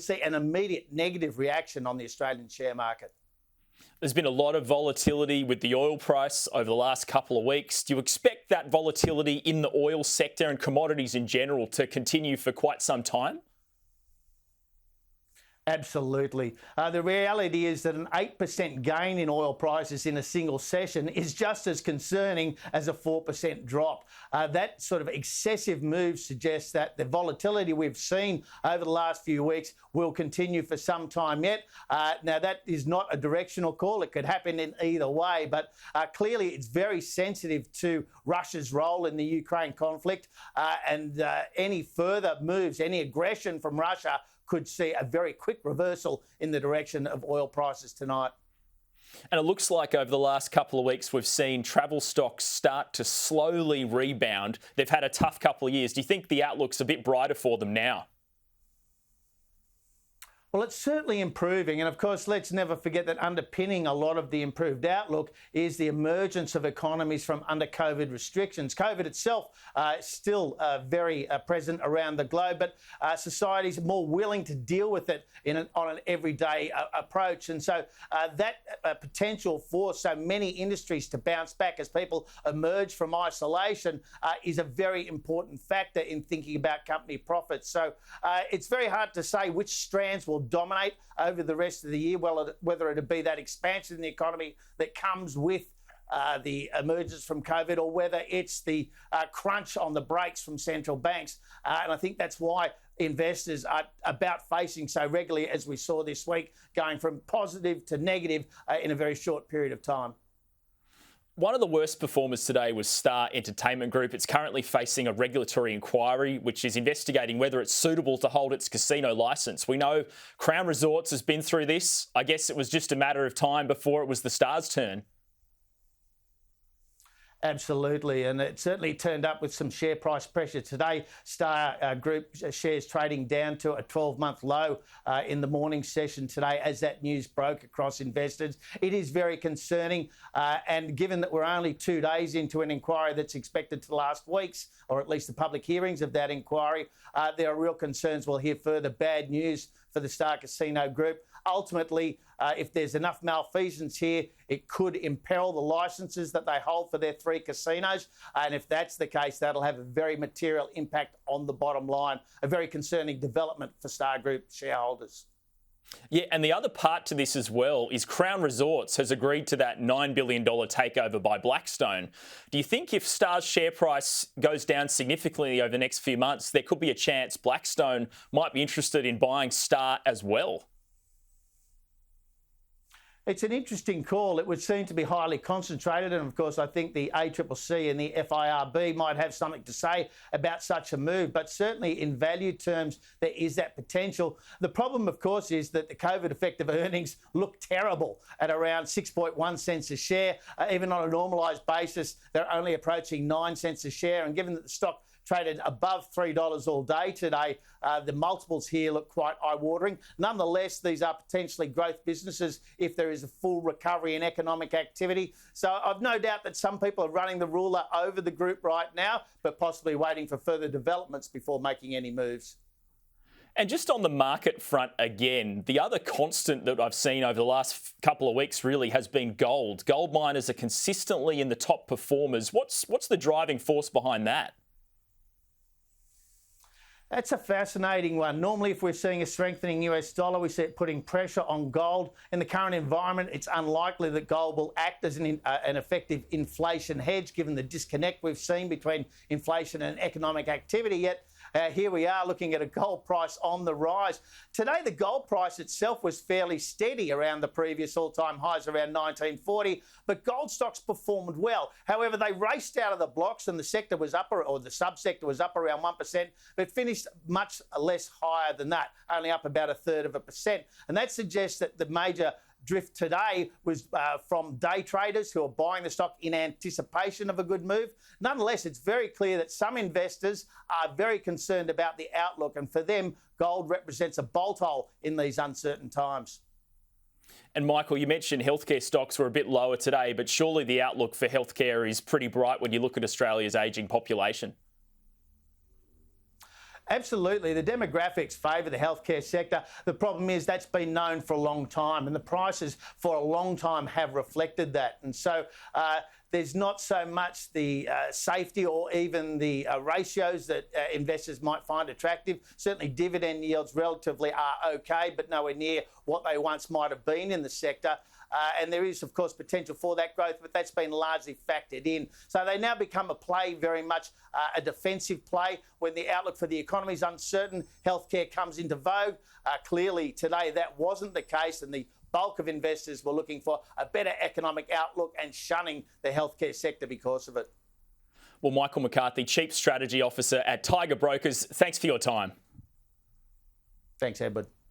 see an immediate negative reaction on the Australian share market. There's been a lot of volatility with the oil price over the last couple of weeks. Do you expect that volatility in the oil sector and commodities in general to continue for quite some time? Absolutely. The reality is that an 8% gain in oil prices in a single session is just as concerning as a 4% drop. That sort of excessive move suggests that the volatility we've seen over the last few weeks will continue for some time yet. Now, that is not a directional call. It could happen in either way, but clearly it's very sensitive to Russia's role in the Ukraine conflict, and any further moves, any aggression from Russia could see a very quick reversal in the direction of oil prices tonight. And it looks like over the last couple of weeks, we've seen travel stocks start to slowly rebound. They've had a tough couple of years. Do you think the outlook's a bit brighter for them now? Well, it's certainly improving. And of course, let's never forget that underpinning a lot of the improved outlook is the emergence of economies from under COVID restrictions. COVID itself is still very present around the globe, but societies are more willing to deal with it on an everyday approach. And so that potential for so many industries to bounce back as people emerge from isolation is a very important factor in thinking about company profits. So it's very hard to say which strands will dominate over the rest of the year, whether it be that expansion in the economy that comes with the emergence from COVID, or whether it's the crunch on the brakes from central banks. And I think that's why investors are about facing so regularly, as we saw this week, going from positive to negative in a very short period of time. One of the worst performers today was Star Entertainment Group. It's currently facing a regulatory inquiry which is investigating whether it's suitable to hold its casino licence. We know Crown Resorts has been through this. I guess it was just a matter of time before it was the Star's turn. Absolutely, and it certainly turned up with some share price pressure today. Star Group shares trading down to a 12-month low in the morning session today as that news broke across investors. It is very concerning, and given that we're only 2 days into an inquiry that's expected to last weeks, or at least the public hearings of that inquiry, there are real concerns we'll hear further bad news for the Star Casino Group. Ultimately, if there's enough malfeasance here, it could imperil the licences that they hold for their 3 casinos. And if that's the case, that'll have a very material impact on the bottom line. A very concerning development for Star Group shareholders. Yeah, and the other part to this as well is Crown Resorts has agreed to that $9 billion takeover by Blackstone. Do you think if Star's share price goes down significantly over the next few months, there could be a chance Blackstone might be interested in buying Star as well? It's an interesting call. It would seem to be highly concentrated, and of course I think the ACCC and the FIRB might have something to say about such a move, but certainly in value terms there is that potential. The problem, of course, is that the COVID effective earnings look terrible at around 6.1 cents a share. Even on a normalised basis, they're only approaching 9 cents a share, and given that the stock traded above $3 all day today, the multiples here look quite eye-watering. Nonetheless, these are potentially growth businesses if there is a full recovery in economic activity. So I've no doubt that some people are running the ruler over the group right now, but possibly waiting for further developments before making any moves. And just on the market front again, the other constant that I've seen over the last couple of weeks really has been gold. Gold miners are consistently in the top performers. What's the driving force behind that? That's a fascinating one. Normally, if we're seeing a strengthening US dollar, we see it putting pressure on gold. In the current environment, it's unlikely that gold will act as an effective inflation hedge, given the disconnect we've seen between inflation and economic activity. Yet, here we are looking at a gold price on the rise. Today, the gold price itself was fairly steady around the previous all-time highs around 1940, but gold stocks performed well. However, they raced out of the blocks and the sector was up, or the subsector was up around 1%, but finished much less higher than that, only up about 1/3%. And that suggests that the major drift today was from day traders who are buying the stock in anticipation of a good move. Nonetheless, it's very clear that some investors are very concerned about the outlook, and for them, gold represents a bolt hole in these uncertain times. And Michael, you mentioned healthcare stocks were a bit lower today, but surely the outlook for healthcare is pretty bright when you look at Australia's ageing population. Absolutely. The demographics favour the healthcare sector. The problem is that's been known for a long time, and the prices for a long time have reflected that. And so there's not so much the safety or even the ratios that investors might find attractive. Certainly dividend yields relatively are okay, but nowhere near what they once might have been in the sector. And there is, of course, potential for that growth, but that's been largely factored in. So they now become a play, very much a defensive play. When the outlook for the economy is uncertain, healthcare comes into vogue. Clearly, today that wasn't the case, and the bulk of investors were looking for a better economic outlook and shunning the healthcare sector because of it. Well, Michael McCarthy, Chief Strategy Officer at Tiger Brokers, thanks for your time. Thanks, Edward.